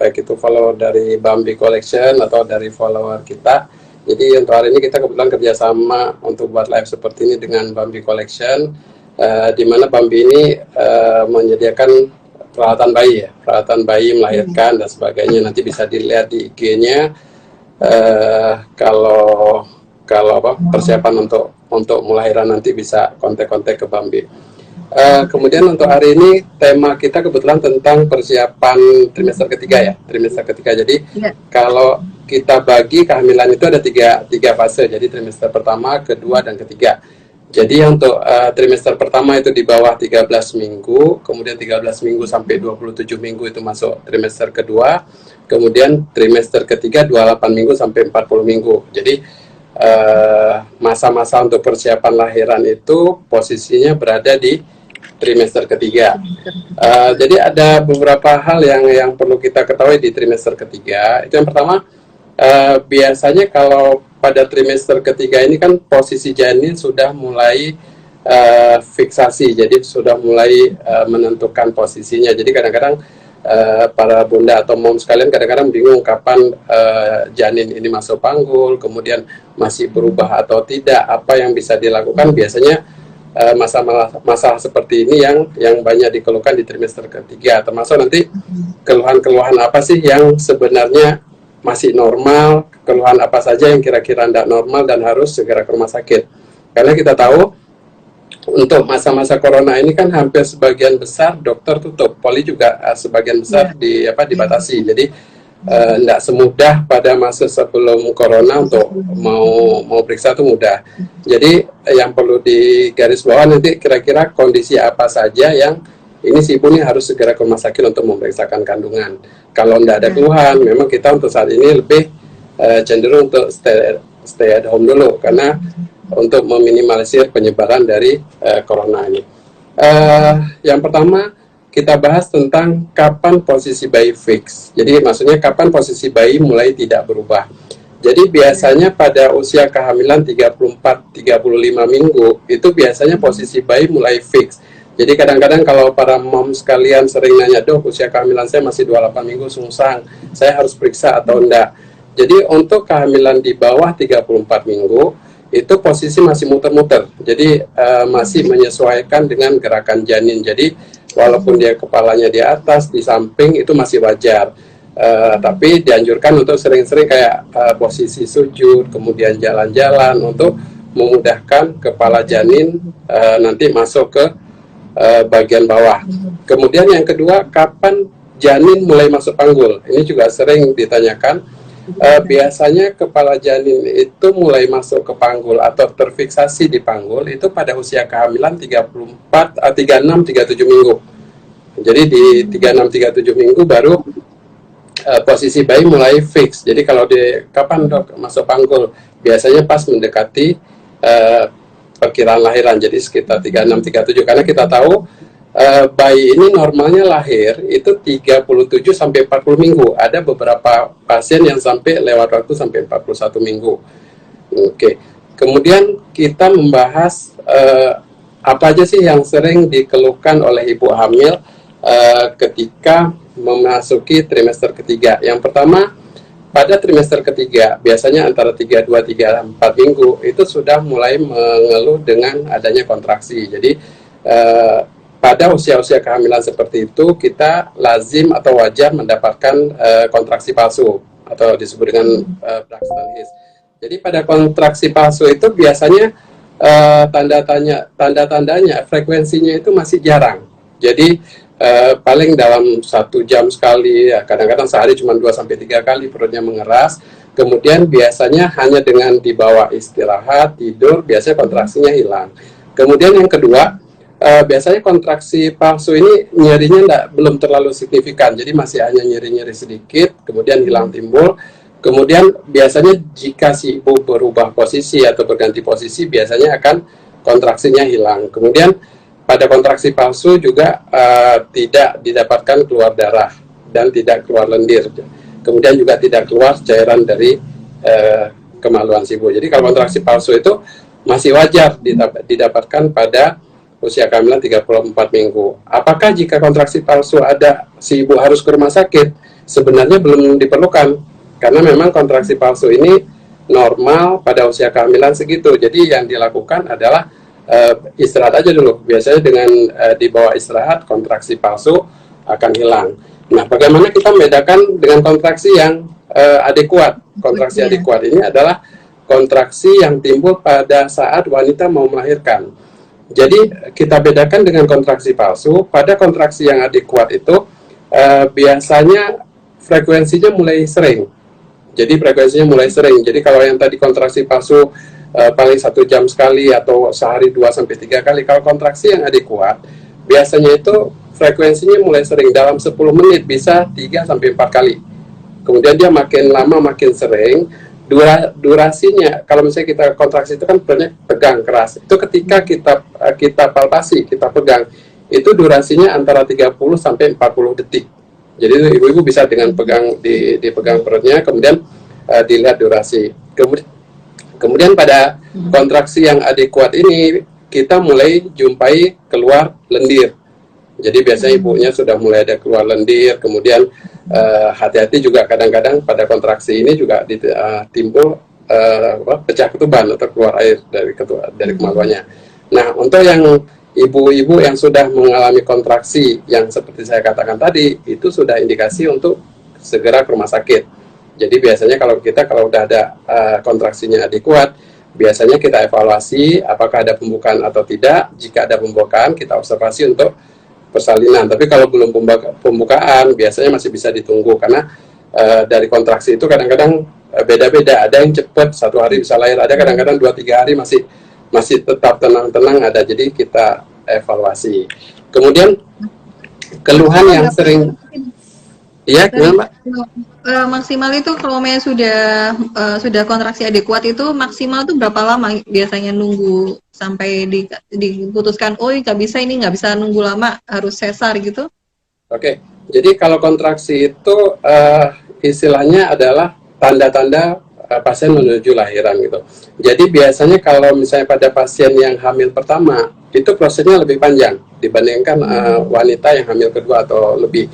baik itu follower dari Bambi Collection atau dari follower kita. Jadi untuk hari ini kita kebetulan kerjasama untuk buat live seperti ini dengan Bambi Collection, di mana Bambi ini menyediakan peralatan bayi melahirkan dan sebagainya. Nanti bisa dilihat di IG-nya kalau persiapan untuk melahiran nanti bisa kontak-kontak ke Bambi. Kemudian untuk hari ini tema kita kebetulan tentang persiapan trimester ketiga ya, trimester ketiga. Jadi kalau kita bagi kehamilan itu ada tiga fase, jadi trimester pertama, kedua, dan ketiga. Jadi untuk trimester pertama itu di bawah 13 minggu, kemudian 13 minggu sampai 27 minggu itu masuk trimester kedua, kemudian trimester ketiga 28 minggu sampai 40 minggu. Jadi masa-masa untuk persiapan lahiran itu posisinya berada di trimester ketiga. Jadi ada beberapa hal yang perlu kita ketahui di trimester ketiga. Itu yang pertama, biasanya kalau pada trimester ketiga ini kan posisi janin sudah mulai fiksasi, jadi sudah mulai menentukan posisinya. Jadi kadang-kadang para bunda atau mom sekalian kadang-kadang bingung kapan janin ini masuk panggul, kemudian masih berubah atau tidak, apa yang bisa dilakukan. Biasanya masalah seperti ini yang banyak dikeluhkan di trimester ketiga, termasuk nanti keluhan-keluhan apa sih yang sebenarnya masih normal, keluhan apa saja yang kira-kira tidak normal dan harus segera ke rumah sakit. Karena kita tahu untuk masa-masa corona ini kan hampir sebagian besar dokter tutup, poli juga sebagian besar dibatasi. Jadi tidak semudah pada masa sebelum corona untuk mau periksa itu mudah. Jadi yang perlu digarisbawahi nanti kira-kira kondisi apa saja yang ini si ibu ini harus segera ke rumah sakit untuk memeriksakan kandungan. Kalau tidak ada keluhan, memang kita untuk saat ini lebih cenderung untuk stay at home dulu, karena untuk meminimalisir penyebaran dari corona ini. Yang pertama kita bahas tentang kapan posisi bayi fix. Jadi maksudnya kapan posisi bayi mulai tidak berubah. Jadi biasanya pada usia kehamilan 34-35 minggu itu biasanya posisi bayi mulai fix. Jadi kadang-kadang kalau para mom sekalian sering nanya, "Dok, usia kehamilan saya masih 28 minggu sungsang, saya harus periksa atau enggak?" Jadi untuk kehamilan di bawah 34 minggu itu posisi masih muter-muter. Jadi masih menyesuaikan dengan gerakan janin. Jadi walaupun dia kepalanya di atas, di samping itu masih wajar. Tapi dianjurkan untuk sering-sering kayak posisi sujud, kemudian jalan-jalan untuk memudahkan kepala janin nanti masuk ke bagian bawah. Kemudian yang kedua, kapan janin mulai masuk panggul? Ini juga sering ditanyakan. Biasanya kepala janin itu mulai masuk ke panggul atau terfiksasi di panggul itu pada usia kehamilan 36-37 minggu. Jadi di 36-37 minggu baru posisi bayi mulai fix. Jadi kalau kapan dok masuk panggul? Biasanya pas mendekati perkiraan lahiran, jadi sekitar 36-37, karena kita tahu bayi ini normalnya lahir itu 37-40 minggu. Ada beberapa pasien yang sampai lewat waktu sampai 41 minggu. Oke. Kemudian kita membahas apa aja sih yang sering dikeluhkan oleh ibu hamil ketika memasuki trimester ketiga. Yang pertama, pada trimester ketiga, biasanya antara 32-34 minggu, itu sudah mulai mengeluh dengan adanya kontraksi. Jadi, pada usia-usia kehamilan seperti itu, kita lazim atau wajar mendapatkan kontraksi palsu, atau disebut dengan Braxton Hicks. Jadi, pada kontraksi palsu itu biasanya tanda-tandanya, frekuensinya itu masih jarang. Jadi, paling dalam 1 jam sekali, ya, kadang-kadang sehari cuma 2-3 kali perutnya mengeras. Kemudian biasanya hanya dengan dibawa istirahat, tidur, biasanya kontraksinya hilang. Kemudian yang kedua, biasanya kontraksi palsu ini nyerinya belum terlalu signifikan, jadi masih hanya nyeri-nyeri sedikit, kemudian hilang timbul. Kemudian biasanya jika si ibu berubah posisi atau berganti posisi, biasanya akan kontraksinya hilang. Kemudian pada kontraksi palsu juga tidak didapatkan keluar darah dan tidak keluar lendir. Kemudian juga tidak keluar cairan dari kemaluan si ibu. Jadi kalau kontraksi palsu itu masih wajar didapatkan pada usia kehamilan 34 minggu. Apakah jika kontraksi palsu ada, si ibu harus ke rumah sakit? sebenarnya belum diperlukan, karena memang kontraksi palsu ini normal pada usia kehamilan segitu. Jadi yang dilakukan adalah istirahat aja dulu. Biasanya dengan di bawah istirahat kontraksi palsu akan hilang. Nah, bagaimana kita membedakan dengan kontraksi yang adekuat? Kontraksi adekuat ini adalah kontraksi yang timbul pada saat wanita mau melahirkan. Jadi kita bedakan dengan kontraksi palsu. Pada kontraksi yang adekuat itu biasanya frekuensinya mulai sering. Jadi frekuensinya mulai sering. Jadi kalau yang tadi kontraksi palsu paling 1 jam sekali atau sehari 2-3 kali. Kalau kontraksi yang adekuat biasanya itu frekuensinya mulai sering, dalam 10 menit bisa 3-4 kali. Kemudian dia makin lama makin sering. Durasinya, kalau misalnya kita kontraksi itu kan banyak pegang keras. Itu ketika kita palpasi, kita pegang, itu durasinya antara 30-40 detik. Jadi ibu-ibu bisa dengan pegang dipegang perutnya, kemudian dilihat durasi. Kemudian pada kontraksi yang adekuat ini kita mulai jumpai keluar lendir. Jadi biasanya ibunya sudah mulai ada keluar lendir, kemudian hati-hati juga kadang-kadang pada kontraksi ini juga timbul pecah ketuban atau keluar air dari kemaluannya. Nah, untuk yang ibu-ibu yang sudah mengalami kontraksi yang seperti saya katakan tadi, itu sudah indikasi untuk segera ke rumah sakit. Jadi biasanya kalau udah ada kontraksinya adekuat, biasanya kita evaluasi apakah ada pembukaan atau tidak. Jika ada pembukaan, kita observasi untuk persalinan. Tapi kalau belum pembukaan, biasanya masih bisa ditunggu, karena dari kontraksi itu kadang-kadang beda-beda. Ada yang cepat 1 hari bisa lahir, ada kadang-kadang 2-3 hari masih tetap tenang-tenang ada. Jadi kita evaluasi. Kemudian keluhan yang sering, ya gimana Mbak? Maksimal itu kalau sudah kontraksi adekuat itu maksimal itu berapa lama biasanya nunggu sampai diputuskan, oh nggak bisa, ini nggak bisa nunggu lama, harus sesar gitu? Oke, jadi kalau kontraksi itu istilahnya adalah tanda-tanda pasien menuju lahiran gitu. Jadi biasanya kalau misalnya pada pasien yang hamil pertama, itu prosesnya lebih panjang dibandingkan wanita yang hamil kedua atau lebih.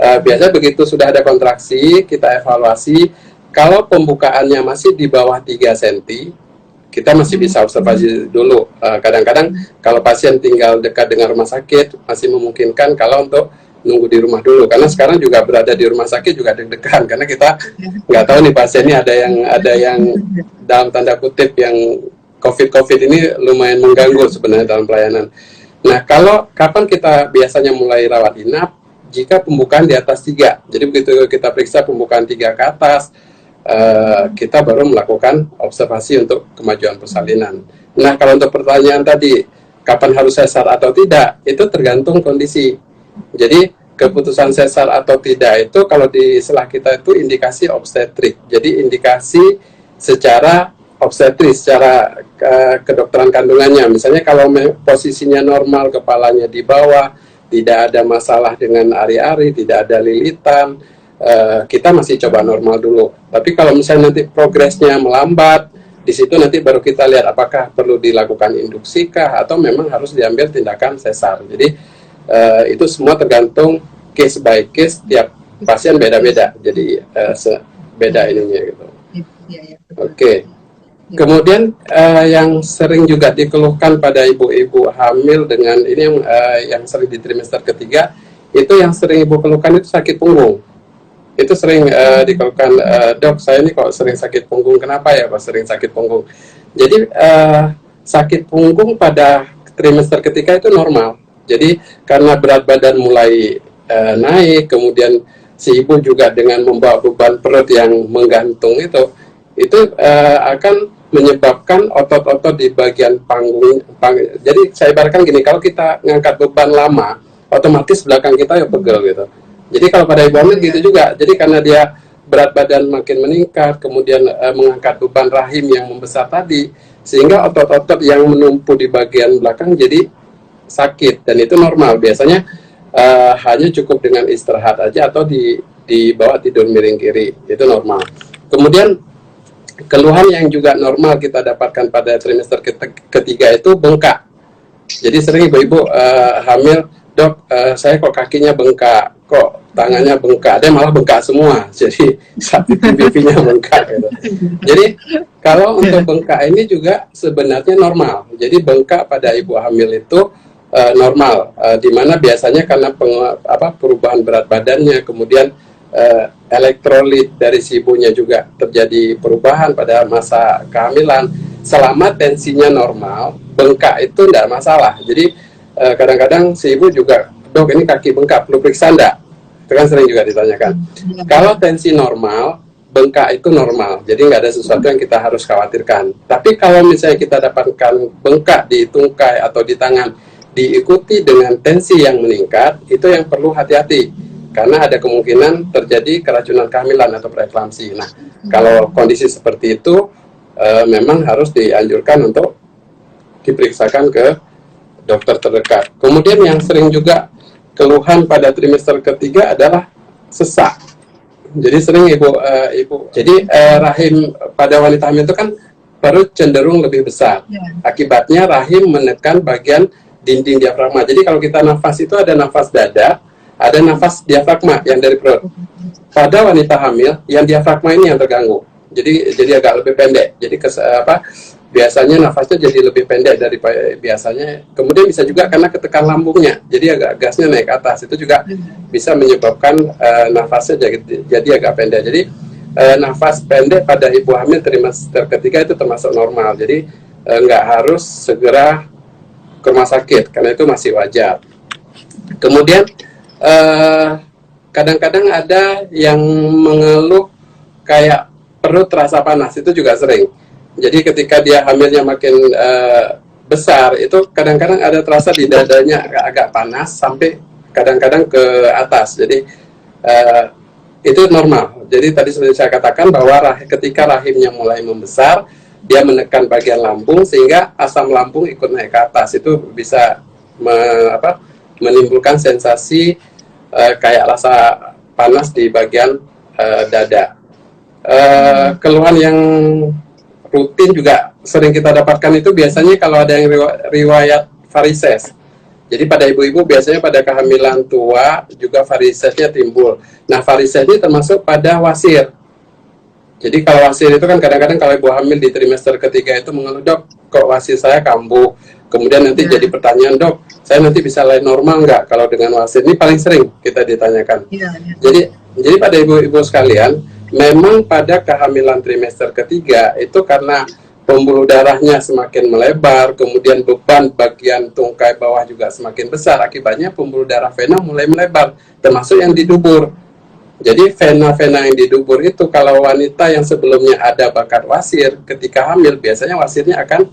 Biasanya begitu sudah ada kontraksi, kita evaluasi. Kalau pembukaannya masih di bawah 3 cm, kita masih bisa observasi dulu. Kadang-kadang kalau pasien tinggal dekat dengan rumah sakit, masih memungkinkan kalau untuk nunggu di rumah dulu. Karena sekarang juga berada di rumah sakit juga deg-degan, karena kita nggak tahu nih pasiennya ada yang dalam tanda kutip yang COVID ini lumayan mengganggu sebenarnya dalam pelayanan. Nah, kalau kapan kita biasanya mulai rawat inap? Jika pembukaan di atas 3. Jadi begitu kita periksa pembukaan 3 ke atas, kita baru melakukan observasi untuk kemajuan persalinan. Nah, kalau untuk pertanyaan tadi, kapan harus sesar atau tidak, itu tergantung kondisi. Jadi keputusan sesar atau tidak itu kalau di istilah kita itu indikasi obstetrik. Jadi indikasi secara obstetris, secara kedokteran kandungannya. Misalnya kalau posisinya normal, kepalanya di bawah, tidak ada masalah dengan ari-ari, tidak ada lilitan, kita masih coba normal dulu. Tapi kalau misalnya nanti progresnya melambat, di situ nanti baru kita lihat apakah perlu dilakukan induksi kah atau memang harus diambil tindakan sesar. Jadi itu semua tergantung case by case, tiap pasien beda-beda. Jadi beda ininya gitu. Oke. Kemudian yang sering juga dikeluhkan pada ibu-ibu hamil dengan ini yang sering di trimester ketiga, itu yang sering ibu keluhkan itu sakit punggung. Itu sering dikeluhkan, dok saya ini kok sering sakit punggung, kenapa ya kok sering sakit punggung? Jadi sakit punggung pada trimester ketiga itu normal. Jadi karena berat badan mulai naik, kemudian si ibu juga dengan membawa beban perut yang menggantung itu akan menyebabkan otot-otot di bagian panggung. Jadi saya ibaratkan gini, kalau kita ngangkat beban lama, otomatis belakang kita ya pegel gitu. Jadi kalau pada ibu hamil gitu juga. Jadi karena dia berat badan makin meningkat, kemudian mengangkat beban rahim yang membesar tadi, sehingga otot-otot yang menumpu di bagian belakang jadi sakit, dan itu normal. Biasanya hanya cukup dengan istirahat aja atau di bawah tidur miring kiri, itu normal. Kemudian keluhan yang juga normal kita dapatkan pada trimester ketiga itu bengkak. Jadi sering ibu-ibu hamil, dok saya kok kakinya bengkak, kok tangannya bengkak, dia malah bengkak semua. Jadi saat itu pipinya bengkak gitu. Jadi kalau untuk bengkak ini juga sebenarnya normal. Jadi bengkak pada ibu hamil itu normal, di mana biasanya karena perubahan berat badannya, kemudian elektrolit dari si ibunya juga terjadi perubahan pada masa kehamilan. Selama tensinya normal, bengkak itu tidak masalah. Jadi kadang-kadang si ibu juga, dok ini kaki bengkak, perlu periksa enggak? Itu kan sering juga ditanyakan. Kalau tensi normal, bengkak itu normal, jadi nggak ada sesuatu yang kita harus khawatirkan. Tapi kalau misalnya kita dapatkan bengkak di tungkai atau di tangan, diikuti dengan tensi yang meningkat, itu yang perlu hati-hati, karena ada kemungkinan terjadi keracunan kehamilan atau preeklamsi. Nah, kalau kondisi seperti itu, memang harus dianjurkan untuk diperiksakan ke dokter terdekat. Kemudian yang sering juga keluhan pada trimester ketiga adalah sesak. Jadi sering ibu, jadi rahim pada wanita hamil itu kan perut cenderung lebih besar. Akibatnya rahim menekan bagian dinding diafragma. Jadi kalau kita nafas itu ada nafas dada, ada nafas diafragma yang dari perut. Pada wanita hamil, yang diafragma ini yang terganggu. Jadi agak lebih pendek. Jadi biasanya nafasnya jadi lebih pendek dari biasanya. Kemudian bisa juga karena ketekan lambungnya, jadi agak gasnya naik ke atas. Itu juga bisa menyebabkan nafasnya jadi agak pendek. Jadi nafas pendek pada ibu hamil trimester ketiga itu termasuk normal. Jadi nggak harus segera ke rumah sakit, karena itu masih wajar. Kemudian kadang-kadang ada yang mengeluh kayak perut terasa panas, itu juga sering. Jadi ketika dia hamilnya makin besar, itu kadang-kadang ada terasa di dadanya agak panas sampai kadang-kadang ke atas. Jadi itu normal. Jadi tadi sudah saya katakan bahwa ketika rahimnya mulai membesar, dia menekan bagian lambung sehingga asam lambung ikut naik ke atas. Itu bisa menimbulkan sensasi kayak rasa panas di bagian dada. Keluhan yang rutin juga sering kita dapatkan itu biasanya kalau ada yang riwayat varises. Jadi pada ibu-ibu biasanya pada kehamilan tua juga varisesnya timbul. Nah, varises ini termasuk pada wasir. Jadi kalau wasir itu kan kadang-kadang kalau ibu hamil di trimester ketiga itu mengeluh, dok, kok wasir saya kambuh. Kemudian nanti jadi pertanyaan, dok, saya nanti bisa lahir normal nggak kalau dengan wasir? Ini paling sering kita ditanyakan. Jadi pada ibu-ibu sekalian, memang pada kehamilan trimester ketiga itu karena pembuluh darahnya semakin melebar, kemudian beban bagian tungkai bawah juga semakin besar, akibatnya pembuluh darah vena mulai melebar, termasuk yang di dubur. Jadi vena-vena yang di dubur itu kalau wanita yang sebelumnya ada bakat wasir, ketika hamil biasanya wasirnya akan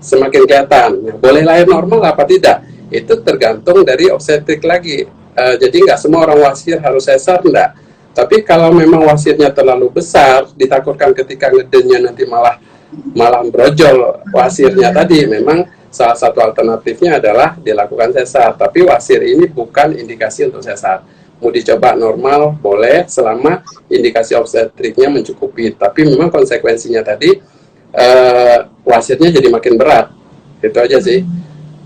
semakin kelihatan. Nah, boleh lahir normal apa tidak? Itu tergantung dari obstetrik lagi. Jadi nggak semua orang wasir harus sesar, enggak. Tapi kalau memang wasirnya terlalu besar, ditakutkan ketika ngedennya nanti malah brojol wasirnya tadi, memang salah satu alternatifnya adalah dilakukan sesar. Tapi wasir ini bukan indikasi untuk sesar. Mau dicoba normal, boleh, selama indikasi obstetriknya mencukupi. Tapi memang konsekuensinya tadi, wasirnya jadi makin berat. Itu aja sih.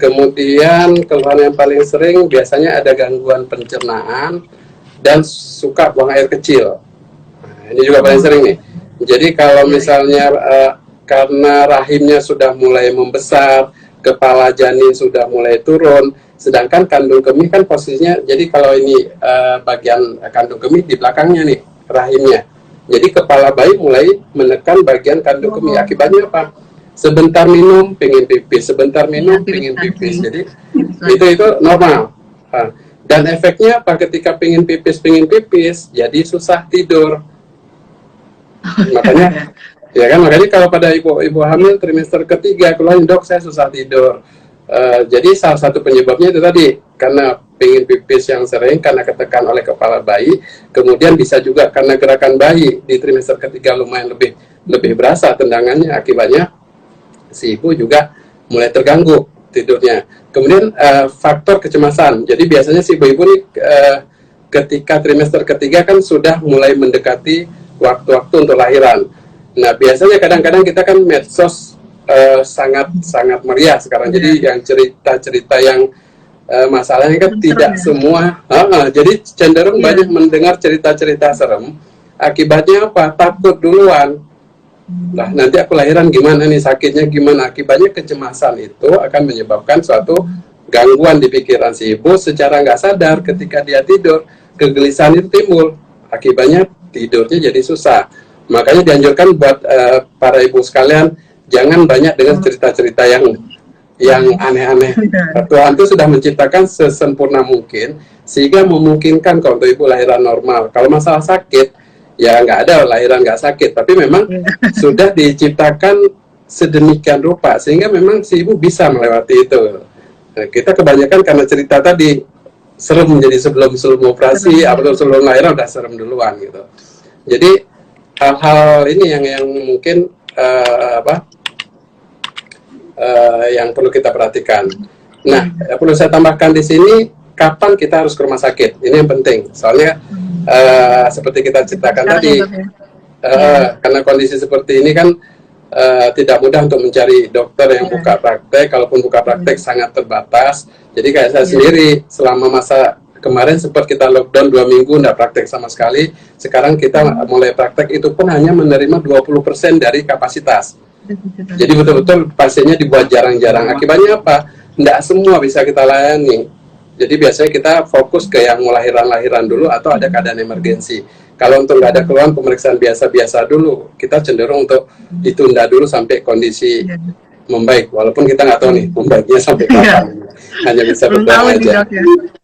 Kemudian keluhan yang paling sering biasanya ada gangguan pencernaan dan suka buang air kecil. Nah, ini juga paling sering nih. Jadi kalau misalnya karena rahimnya sudah mulai membesar, kepala janin sudah mulai turun, sedangkan kandung kemih kan posisinya, jadi kalau ini bagian kandung kemih di belakangnya nih, rahimnya. Jadi kepala bayi mulai menekan bagian kandung kemih. Akibatnya apa? Sebentar minum, pengen pipis. Sebentar minum, pengen pipis. Jadi itu normal. Dan efeknya apa? Ketika pengen pipis, jadi susah tidur. Makanya kalau pada ibu hamil trimester ketiga keluhan, dok saya susah tidur. Jadi salah satu penyebabnya itu tadi, karena pengen pipis yang sering, karena ketekan oleh kepala bayi, kemudian bisa juga karena gerakan bayi di trimester ketiga lumayan lebih berasa tendangannya, akibatnya si ibu juga mulai terganggu tidurnya. Kemudian faktor kecemasan. Jadi biasanya si ibu-ibu nih ketika trimester ketiga kan sudah mulai mendekati waktu-waktu untuk lahiran. Nah, biasanya kadang-kadang kita kan medsos sangat meriah sekarang. Jadi yang cerita-cerita yang masalahnya kan serem tidak ya. semua, jadi cenderung Iya. banyak mendengar cerita-cerita serem. Akibatnya apa? Takut duluan. Lah nanti aku lahiran gimana nih, sakitnya gimana? Akibatnya kecemasan itu akan menyebabkan suatu gangguan di pikiran si ibu secara nggak sadar. Ketika dia tidur, kegelisahan itu timbul. Akibatnya tidurnya jadi susah. Makanya dianjurkan buat para ibu sekalian, jangan banyak dengar cerita-cerita yang aneh-aneh. Tuhan itu sudah menciptakan sesempurna mungkin sehingga memungkinkan kalau untuk ibu lahiran normal. Kalau masalah sakit, ya nggak ada lahiran nggak sakit, tapi memang sudah diciptakan sedemikian rupa sehingga memang si ibu bisa melewati itu. Nah, kita kebanyakan karena cerita tadi serem, jadi sebelum operasi atau sebelum lahiran udah serem duluan gitu. Jadi hal-hal ini yang mungkin yang perlu kita perhatikan. Nah, perlu saya tambahkan di sini, kapan kita harus ke rumah sakit? Ini yang penting. Soalnya seperti kita ceritakan Sekarang tadi, ya, Dok, ya. karena kondisi seperti ini kan tidak mudah untuk mencari dokter yang buka praktek. Kalaupun buka praktek sangat terbatas. Jadi kayak saya sendiri selama masa kemarin sempat kita lockdown 2 minggu, tidak praktek sama sekali. Sekarang kita mulai praktek, itu pun hanya menerima 20% dari kapasitas. Jadi betul-betul pasiennya dibuat jarang-jarang. Akibatnya apa? Tidak semua bisa kita layani. Jadi biasanya kita fokus ke yang lahiran-lahiran dulu atau ada keadaan emergensi. Kalau untuk nggak ada keluhan, pemeriksaan biasa-biasa dulu, kita cenderung untuk ditunda dulu sampai kondisi membaik. Walaupun kita nggak tahu nih membaiknya sampai kapan. Hanya bisa berdoa aja.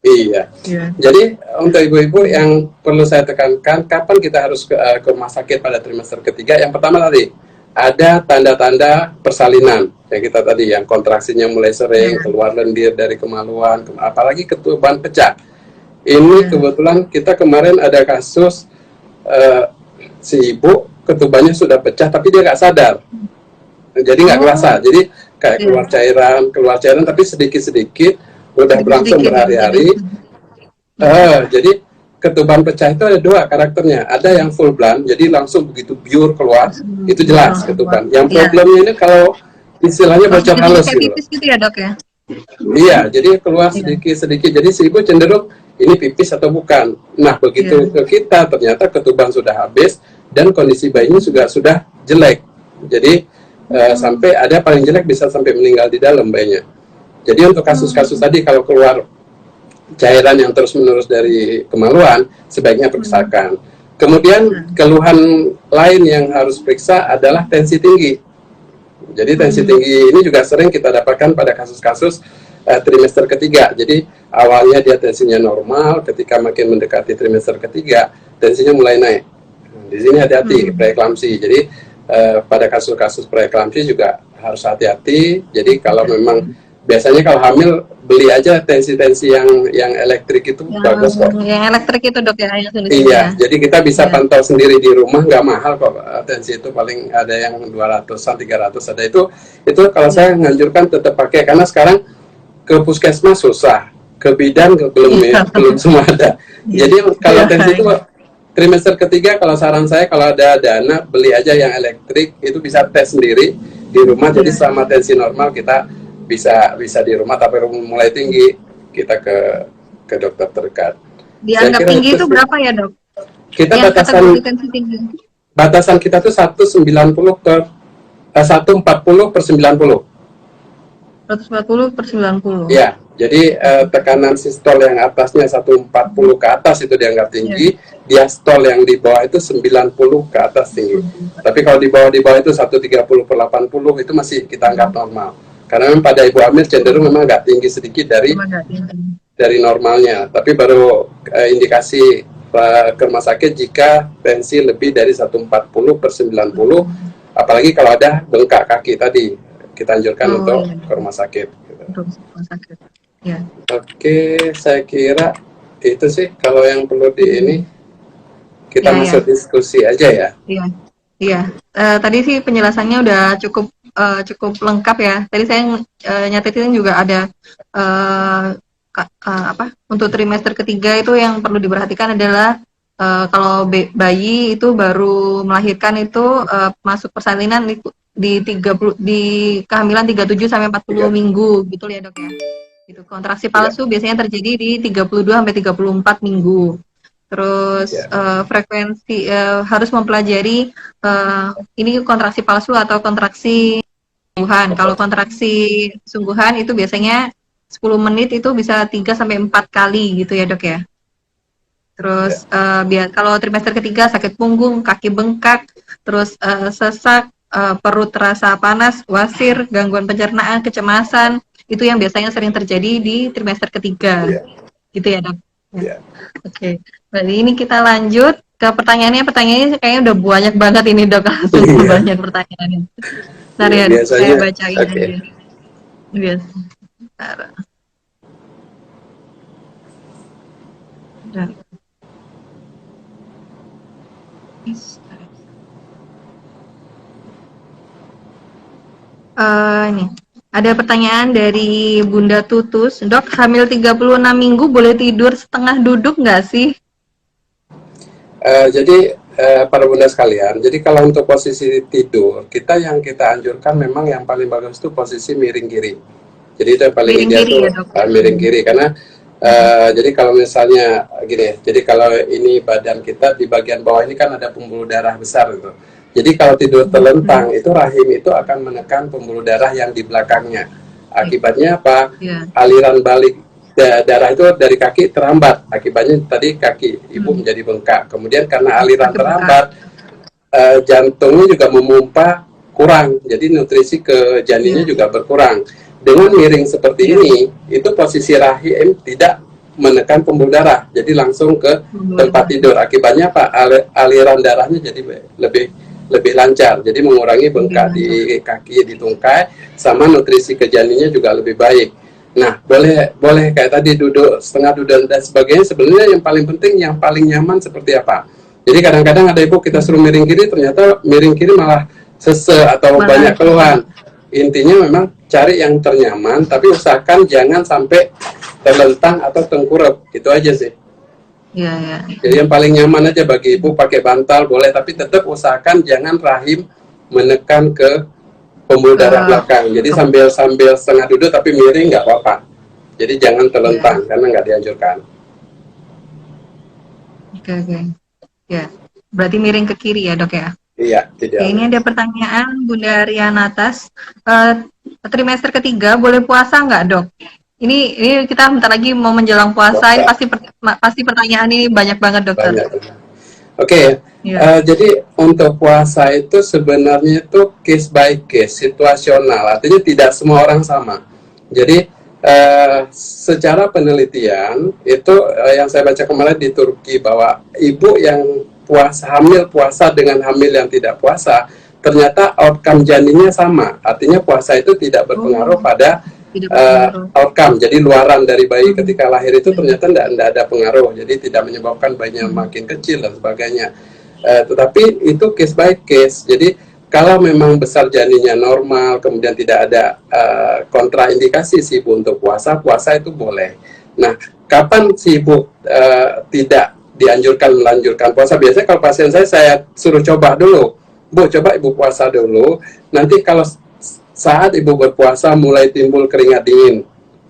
Iya. Jadi untuk ibu-ibu yang perlu saya tekankan, kapan kita harus ke rumah sakit pada trimester ketiga? Yang pertama tadi, ada tanda-tanda persalinan yang kita tadi, yang kontraksinya mulai sering, keluar lendir dari kemaluan, apalagi ketuban pecah. Ini kebetulan kita kemarin ada kasus si ibu ketubannya sudah pecah tapi dia nggak sadar, jadi nggak kerasa, jadi kayak keluar cairan tapi sedikit-sedikit, udah berlangsung berhari-hari. Jadi ketuban pecah itu ada dua karakternya, ada yang full blunt, jadi langsung begitu biur keluar, itu jelas ketuban. Yang problemnya ini kalau istilahnya bocor halus gitu. Pipis gitu ya, Dok ya? Iya, jadi keluar sedikit-sedikit, jadi si ibu cenderung ini pipis atau bukan. Nah, begitu ke kita ternyata ketuban sudah habis dan kondisi bayinya juga sudah jelek. Jadi sampai ada paling jelek bisa sampai meninggal di dalam bayinya. Jadi untuk kasus-kasus tadi kalau keluar cairan yang terus-menerus dari kemaluan, sebaiknya periksakan. Kemudian keluhan lain yang harus periksa adalah tensi tinggi. Jadi tensi tinggi ini juga sering kita dapatkan pada kasus-kasus trimester ketiga. Jadi awalnya dia tensinya normal, ketika makin mendekati trimester ketiga, tensinya mulai naik. Di sini hati-hati preeklamsi. Jadi pada kasus-kasus preeklamsi juga harus hati-hati. Jadi kalau memang biasanya kalau hamil beli aja tensi-tensi yang elektrik itu bagus kok. Yang elektrik itu, Dok ya, yang Iya, jadi kita bisa pantau sendiri di rumah, nggak mahal kok. Tensi itu paling ada yang 200-an, 300 ada itu kalau saya nganjurkan tetap pakai, karena sekarang ke puskesmas susah, ke bidan belum semua ada. Jadi kalau tensi itu trimester ketiga, kalau saran saya kalau ada dana beli aja yang elektrik, itu bisa tes sendiri di rumah. Jadi selama tensi normal kita bisa di rumah, tapi mulai tinggi kita ke dokter terdekat. Dianggap tinggi itu berapa ya, Dok? Kita batasan kita tuh 140 per 90. 140 per 90. Ya, jadi tekanan sistol yang atasnya 140 ke atas itu dianggap tinggi, diastol yang di bawah itu 90 ke atas tinggi. Tapi kalau di bawah itu 130 per 80 itu masih kita anggap normal. Karena memang pada ibu hamil cenderung memang agak tinggi sedikit dari normalnya. Tapi baru indikasi ke rumah sakit jika tensi lebih dari 140 per 90, apalagi kalau ada bengkak kaki tadi, kita anjurkan untuk ke rumah sakit. Oke, saya kira itu sih kalau yang perlu di ini. Kita masuk diskusi aja ya. Iya. Tadi sih penjelasannya udah cukup lengkap ya. Tadi saya nyatetin juga ada untuk trimester ketiga itu yang perlu diperhatikan adalah kalau bayi itu baru melahirkan itu masuk persalinan di kehamilan 37 sampai 40 minggu gitu ya, Dok ya. Itu kontraksi Ya, palsu biasanya terjadi di 32 sampai 34 minggu. Terus ya, frekuensi harus mempelajari ini kontraksi palsu atau kontraksi sungguhan. Kalau kontraksi sungguhan itu biasanya 10 menit itu bisa 3 sampai 4 kali gitu ya, Dok ya. ya, Terus kalau trimester ketiga sakit punggung, kaki bengkak, terus sesak, perut terasa panas, wasir, gangguan pencernaan, kecemasan, itu yang biasanya sering terjadi di trimester ketiga. ya, Gitu ya, Dok. Ya. ya. Oke. Berarti ini kita lanjut ke pertanyaannya. Pertanyaannya kayaknya udah banyak banget ini, Dok. Langsung Iya, banyak pertanyaannya. Bentar iya, ya, Dok. Saya biasanya. bacain Oke. aja. Biasa. Bentar. Bentar. Ini ada pertanyaan dari Bunda Tutus. Dok, hamil 36 minggu boleh tidur setengah duduk nggak sih? Jadi para bunda sekalian, jadi kalau untuk posisi tidur, yang kita anjurkan memang yang paling bagus itu posisi miring kiri. Jadi itu yang paling Miring ideal kiri tuh ya, Dok? miring kiri, karena jadi kalau misalnya gini ya, jadi kalau ini badan kita di bagian bawah ini kan ada pembuluh darah besar gitu. Jadi kalau tidur terlentang itu rahim itu akan menekan pembuluh darah yang di belakangnya. Akibatnya apa? Iya. Aliran balik darah itu dari kaki terhambat. Akibatnya tadi kaki ibu menjadi bengkak. Kemudian karena aliran Pakai bengkak. terhambat, jantungnya juga memompa kurang. Jadi nutrisi ke janinnya Iya. juga berkurang. Dengan miring seperti ini, itu posisi rahim tidak menekan pembuluh darah, jadi langsung ke tempat tidur. Akibatnya apa? Aliran darahnya jadi lebih lebih lancar, jadi mengurangi bengkak di kaki, di tungkai, sama nutrisi ke janinnya juga lebih baik. Nah, boleh kayak tadi duduk setengah duduk dan sebagainya. Sebenarnya yang paling penting, yang paling nyaman seperti apa. Jadi kadang-kadang ada ibu kita suruh miring kiri, ternyata miring kiri malah sese atau banyak keluhan. Intinya memang cari yang ternyaman, tapi usahakan jangan sampai terlentang atau tengkurap. Itu aja sih. Iya, ya. Jadi yang paling nyaman aja bagi ibu pakai bantal boleh, tapi tetap usahakan jangan rahim menekan ke pembuluh darah belakang. Jadi sambil setengah duduk tapi miring nggak apa-apa. Jadi jangan terlentang karena nggak dianjurkan. Oke. Ya. Berarti miring ke kiri ya, Dok ya? Iya, tidak. Ini ada pertanyaan Bunda Riana atas trimester ketiga boleh puasa nggak, Dok? Ini kita bentar lagi mau menjelang puasa. Ini pasti pertanyaan ini banyak banget, Dokter. Banyak. Oke. Jadi untuk puasa itu sebenarnya itu case by case, situasional. Artinya tidak semua orang sama. Jadi secara penelitian itu yang saya baca kemarin di Turki, bahwa ibu yang hamil puasa dengan hamil yang tidak puasa, ternyata outcome janinnya sama. Artinya puasa itu tidak berpengaruh pada outcome. Jadi luaran dari bayi ketika lahir itu ternyata tidak ada pengaruh. Jadi tidak menyebabkan bayinya makin kecil dan sebagainya. Tetapi itu case by case. Jadi kalau memang besar janinnya normal, kemudian tidak ada kontraindikasi si ibu untuk puasa itu boleh. Nah, kapan si ibu tidak dianjurkan melanjutkan puasa? Biasanya kalau pasien saya suruh coba dulu. Bu, coba ibu puasa dulu. Nanti kalau saat ibu berpuasa mulai timbul keringat dingin,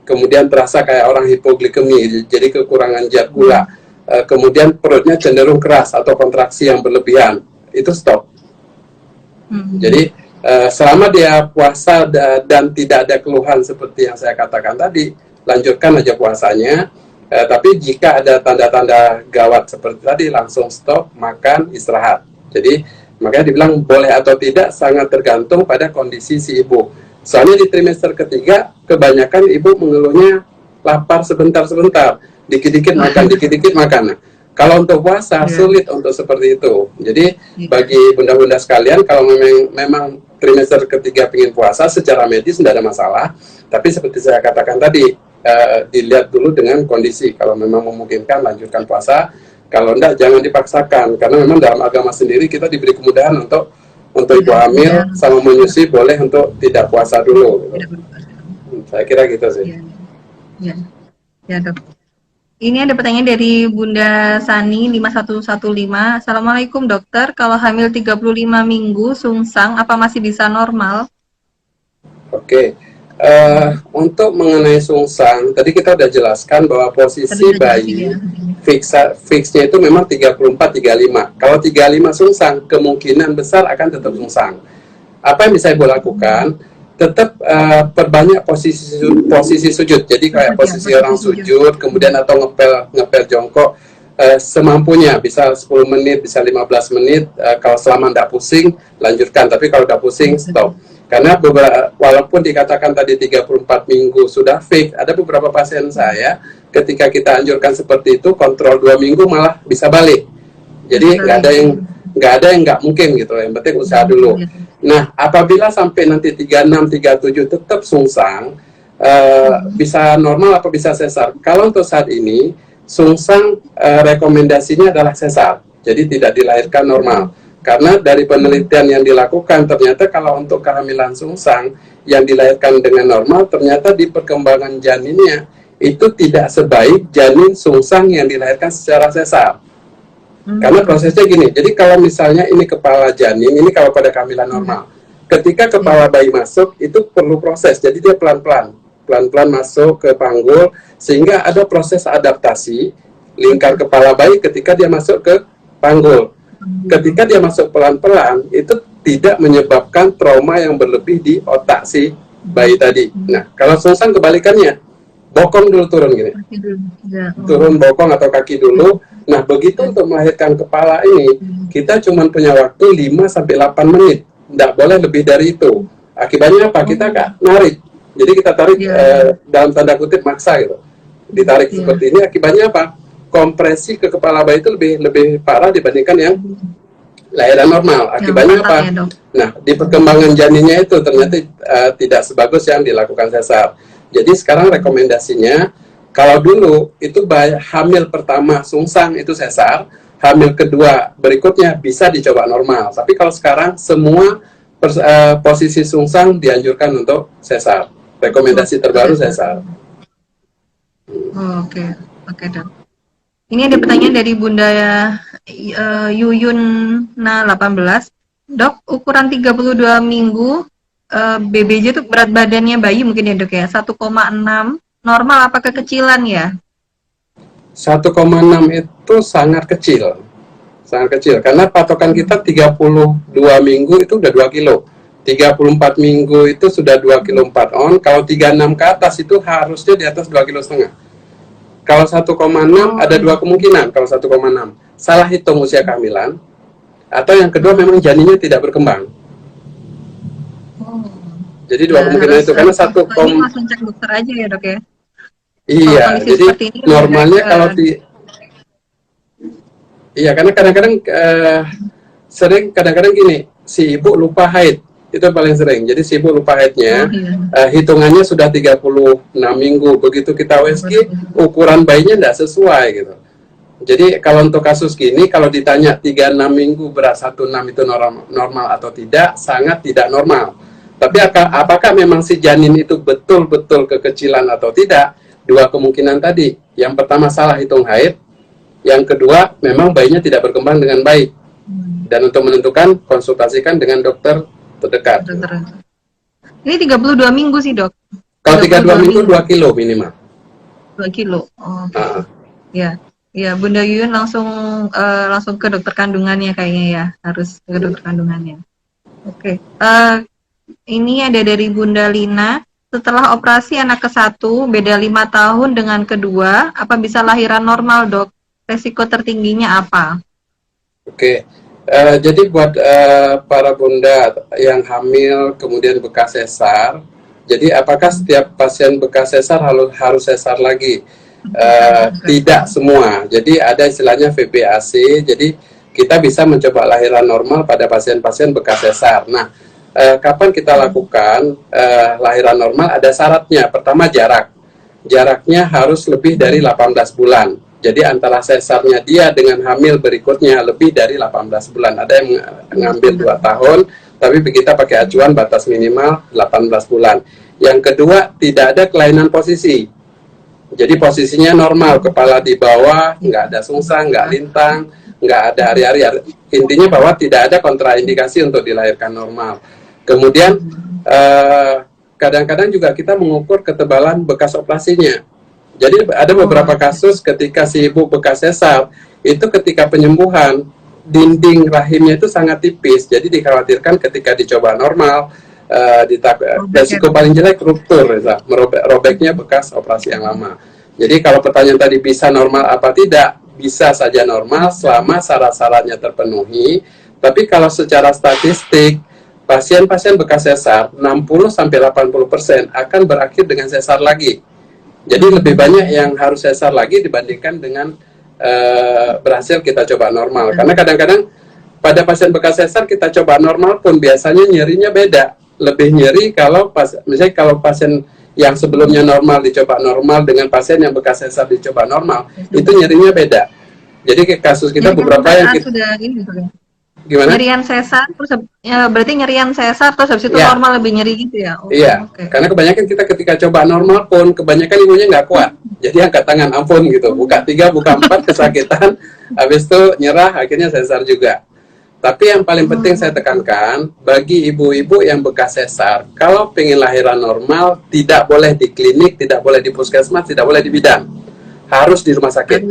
kemudian terasa kayak orang hipoglikemi, jadi kekurangan zat gula, kemudian perutnya cenderung keras atau kontraksi yang berlebihan, itu stop. Jadi selama dia puasa dan tidak ada keluhan seperti yang saya katakan tadi, lanjutkan aja puasanya. Tapi jika ada tanda-tanda gawat seperti tadi, langsung stop, makan, istirahat. Jadi makanya dibilang boleh atau tidak sangat tergantung pada kondisi si ibu. Soalnya di trimester ketiga kebanyakan ibu mengeluhnya lapar sebentar-sebentar, dikit-dikit makan, dikit-dikit makan. Nah, kalau untuk puasa sulit untuk seperti itu. Jadi bagi bunda-bunda sekalian, kalau memang trimester ketiga ingin puasa secara medis tidak ada masalah. Tapi seperti saya katakan tadi, dilihat dulu dengan kondisi. Kalau memang memungkinkan lanjutkan puasa, kalau enggak jangan dipaksakan, karena memang dalam agama sendiri kita diberi kemudahan untuk ibu hamil sama menyusui boleh untuk tidak puasa dulu gitu. Saya kira gitu sih. Ya, Dok. Ini ada pertanyaan dari Bunda Sani 5115. Assalamualaikum, Dokter. Kalau hamil 35 minggu sungsang apa masih bisa normal? Oke. Untuk mengenai sungsang, tadi kita udah jelaskan bahwa posisi bayi fixnya itu memang 34-35. Kalau 35 sungsang, kemungkinan besar akan tetap sungsang. Apa yang bisa Ibu lakukan? Tetap perbanyak posisi sujud. Jadi kayak posisi orang sujud, kemudian atau ngepel jongkok semampunya, bisa 10 menit, bisa 15 menit. Kalau selama tidak pusing, lanjutkan. Tapi kalau udah pusing, stop. Karena walaupun dikatakan tadi 34 minggu sudah fix, ada beberapa pasien saya, ketika kita anjurkan seperti itu, kontrol 2 minggu malah bisa balik. Jadi nggak ada yang nggak mungkin gitu. Yang penting usaha dulu. Nah, apabila sampai nanti 36, 37 tetap sungsang, bisa normal atau bisa sesar. Kalau untuk saat ini, sungsang rekomendasinya adalah sesar, jadi tidak dilahirkan normal. Karena dari penelitian yang dilakukan, ternyata kalau untuk kehamilan sungsang yang dilahirkan dengan normal, ternyata di perkembangan janinnya itu tidak sebaik janin sungsang yang dilahirkan secara sesar. Karena prosesnya gini, jadi kalau misalnya ini kepala janin, ini kalau pada kehamilan normal, ketika kepala bayi masuk, itu perlu proses, jadi dia pelan-pelan masuk ke panggul, sehingga ada proses adaptasi lingkar kepala bayi ketika dia masuk ke panggul. Ketika dia masuk pelan-pelan, itu tidak menyebabkan trauma yang berlebih di otak si bayi tadi. Nah, kalau sungsang kebalikannya, bokong dulu turun gini. Turun bokong atau kaki dulu. Nah, begitu untuk melahirkan kepala ini, kita cuma punya waktu 5-8 menit. Tidak boleh lebih dari itu. Akibatnya apa? Kita nggak narik. Jadi kita tarik dalam tanda kutip maksa gitu. Ditarik seperti ini, akibatnya apa? Kompresi ke kepala bayi itu lebih parah dibandingkan yang lahiran normal. Akibatnya apa? Nah, di perkembangan janinnya itu ternyata tidak sebagus yang dilakukan sesar. Jadi sekarang rekomendasinya, kalau dulu itu hamil pertama sungsang itu sesar, hamil kedua berikutnya bisa dicoba normal. Tapi kalau sekarang semua posisi sungsang dianjurkan untuk sesar. Rekomendasi terbaru sesar. Oke, Dok. Ini ada pertanyaan dari Bunda Yuyunna 18. Dok, ukuran 32 minggu BBJ itu berat badannya bayi mungkin ya Dok ya, 1,6 normal apa kekecilan ya? 1,6 itu sangat kecil. Sangat kecil, karena patokan kita 32 minggu itu udah 2 kilo. 34 minggu itu sudah 2 kilo 4 on. Kalau 36 ke atas itu harusnya di atas 2 kilo setengah. Kalau 1,6 ada dua kemungkinan. Kalau 1,6 salah hitung usia kehamilan, atau yang kedua memang janinnya tidak berkembang. Jadi dua kemungkinan itu, karena langsung cek dokter aja ya Dok ya. Iya, jadi normalnya kalau iya, karena kadang-kadang gini, si ibu lupa haid, itu paling sering. Jadi si ibu lupa haidnya, hitungannya sudah 36 minggu, begitu kita USG, ukuran bayinya tidak sesuai gitu. Jadi kalau untuk kasus gini, kalau ditanya 36 minggu berat 16 itu normal atau tidak, sangat tidak normal. Tapi apakah memang si janin itu betul-betul kekecilan atau tidak? Dua kemungkinan tadi. Yang pertama salah hitung haid, yang kedua memang bayinya tidak berkembang dengan baik. Dan untuk menentukan, konsultasikan dengan dokter terdekat. Ini 32 minggu sih Dok. Kalau 32 minggu 2 kilo minimal. 2 kilo. Ya. Ya, Bunda Yuyun langsung ke dokter kandungannya kayaknya ya, harus ke dokter kandungannya. Oke. Ini ada dari Bunda Lina. Setelah operasi anak ke-1, beda 5 tahun dengan kedua, apa bisa lahiran normal, Dok? Resiko tertingginya apa? Oke. Jadi buat para bunda yang hamil kemudian bekas sesar, jadi apakah setiap pasien bekas sesar harus sesar lagi? Tidak semua. Jadi ada istilahnya VBAC. Jadi kita bisa mencoba lahiran normal pada pasien-pasien bekas sesar. Nah, kapan kita lakukan lahiran normal? Ada syaratnya. Pertama, jaraknya harus lebih dari 18 bulan. Jadi antara sesarnya dia dengan hamil berikutnya lebih dari 18 bulan. Ada yang ngambil 2 tahun, tapi kita pakai acuan batas minimal 18 bulan. Yang kedua, tidak ada kelainan posisi. Jadi posisinya normal, kepala di bawah, nggak ada sungsang, nggak lintang, nggak ada ari-ari. Intinya bahwa tidak ada kontraindikasi untuk dilahirkan normal. Kemudian kadang-kadang juga kita mengukur ketebalan bekas operasinya. Jadi ada beberapa kasus ketika si ibu bekas sesar, itu ketika penyembuhan, dinding rahimnya itu sangat tipis, jadi dikhawatirkan ketika dicoba normal, resiko paling jelek ruptur, robeknya bekas operasi yang lama. Jadi kalau pertanyaan tadi bisa normal apa tidak, bisa saja normal selama syarat-syaratnya terpenuhi, tapi kalau secara statistik, pasien-pasien bekas sesar 60-80% akan berakhir dengan sesar lagi. Jadi lebih banyak yang harus sesar lagi dibandingkan dengan berhasil kita coba normal. Karena kadang-kadang pada pasien bekas sesar kita coba normal pun biasanya nyerinya beda. Lebih nyeri kalau misalnya kalau pasien yang sebelumnya normal dicoba normal dengan pasien yang bekas sesar dicoba normal, itu nyerinya beda. Jadi kasus kita jadi beberapa yang kita sudah ini, gimana? Nyerian sesar, terus ya, berarti nyerian sesar terus habis itu normal lebih nyeri gitu ya? Oh, iya, karena kebanyakan kita ketika coba normal pun kebanyakan ibunya nggak kuat, jadi angkat tangan ampun gitu, buka 3, buka 4 kesakitan, habis itu nyerah, akhirnya sesar juga. Tapi yang paling penting saya tekankan, bagi ibu-ibu yang bekas sesar, kalau pengen lahiran normal, tidak boleh di klinik, tidak boleh di puskesmas, tidak boleh di bidan, harus di rumah sakit.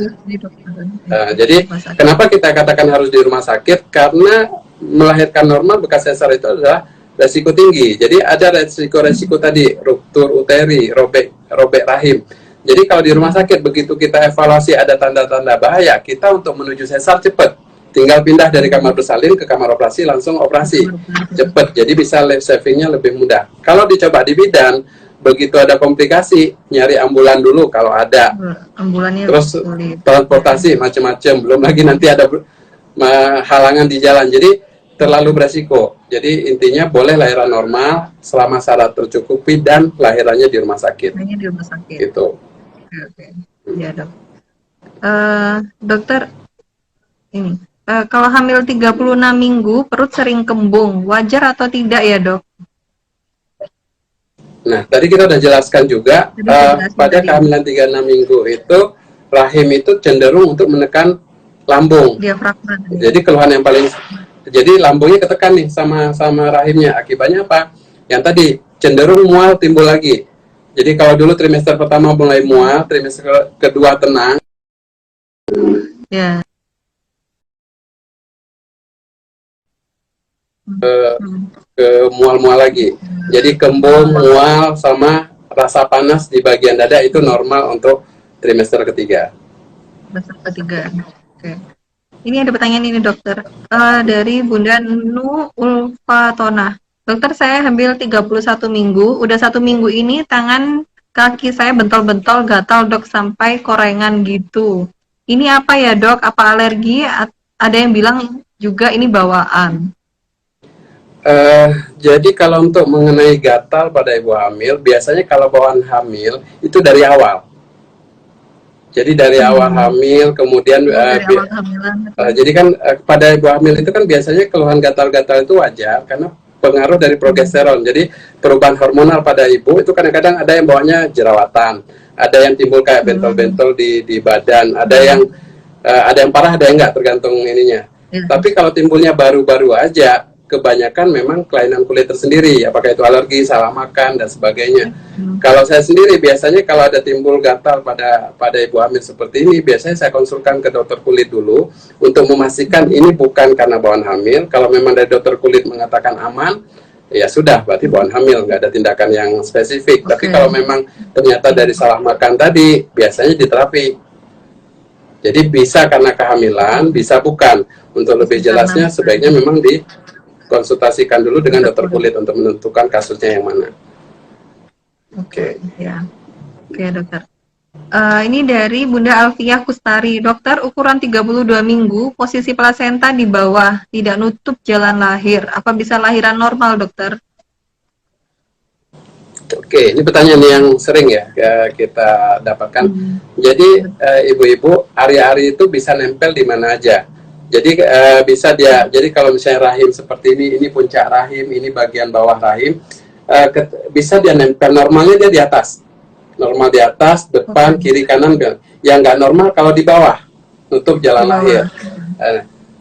Jadi kenapa kita katakan harus di rumah sakit? Karena melahirkan normal bekas sesar itu adalah resiko tinggi. Jadi ada resiko-resiko tadi, ruptur uteri, robek rahim. Jadi kalau di rumah sakit begitu kita evaluasi ada tanda-tanda bahaya, kita untuk menuju sesar cepat. Tinggal pindah dari kamar bersalin ke kamar operasi, langsung operasi. Cepat, jadi bisa life savingnya lebih mudah. Kalau dicoba di bidan, begitu ada komplikasi, nyari ambulan dulu kalau ada. Ambulannya terus transportasi macam-macam, belum lagi nanti ada halangan di jalan, jadi terlalu beresiko. Jadi intinya boleh lahiran normal selama syarat tercukupi dan lahirannya di rumah sakit. Lahirannya di rumah sakit. Gitu. Oke. Ya, Dok. Dokter, ini kalau hamil 36 minggu perut sering kembung, wajar atau tidak ya, Dok? Nah, tadi kita udah jelaskan juga pada kehamilan 36 minggu itu rahim itu cenderung untuk menekan lambung. Diafragma. Jadi keluhan yang paling, jadi lambungnya ketekan nih sama rahimnya. Akibatnya apa? Yang tadi cenderung mual timbul lagi. Jadi kalau dulu trimester pertama mulai mual, trimester kedua tenang. Ya. Ke mual-mual lagi. Jadi kembung, mual, sama rasa panas di bagian dada itu normal untuk trimester ketiga. Trimester ketiga. Oke. Ini ada pertanyaan ini, dokter. Dari Bunda Nu Ulfatona. Dokter, saya hamil 31 minggu. Udah 1 minggu ini tangan kaki saya bentol-bentol, gatal, Dok, sampai korengan gitu. Ini apa ya, Dok? Apa alergi? Ada yang bilang juga ini bawaan. Jadi kalau untuk mengenai gatal pada ibu hamil, biasanya kalau bawaan hamil itu dari awal. Jadi dari awal hamil, kemudian jadi kan pada ibu hamil itu kan biasanya keluhan gatal-gatal itu wajar karena pengaruh dari progesteron. Jadi perubahan hormonal pada ibu itu kadang-kadang ada yang bawahnya jerawatan, ada yang timbul kayak bentol-bentol di badan, ada yang parah, ada yang enggak, tergantung ininya. Tapi kalau timbulnya baru-baru aja, kebanyakan memang kelainan kulit tersendiri, apakah itu alergi, salah makan, dan sebagainya. Kalau saya sendiri biasanya kalau ada timbul gatal pada ibu hamil seperti ini, biasanya saya konsulkan ke dokter kulit dulu untuk memastikan ini bukan karena bawaan hamil. Kalau memang dari dokter kulit mengatakan aman, ya sudah, berarti bawaan hamil, nggak ada tindakan yang spesifik. Tapi kalau memang ternyata dari salah makan tadi, biasanya diterapi. Jadi bisa karena kehamilan, bisa bukan. Untuk lebih jelasnya sebaiknya memang konsultasikan dulu dengan dokter kulit untuk menentukan kasusnya yang mana. Oke. Ya. Oke, dokter. Ini dari Bunda Alfiah Kustari. Dokter, ukuran 32 minggu, posisi plasenta di bawah, tidak nutup jalan lahir. Apa bisa lahiran normal, dokter? Oke, ini pertanyaan yang sering ya kita dapatkan. Jadi ibu-ibu, ari-ari itu bisa nempel di mana aja. Jadi bisa jadi kalau misalnya rahim seperti ini puncak rahim, ini bagian bawah rahim, bisa dia nempel. Normalnya dia di atas, normal di atas, depan, kiri, kanan. Yang nggak normal kalau di bawah, nutup jalan lahir.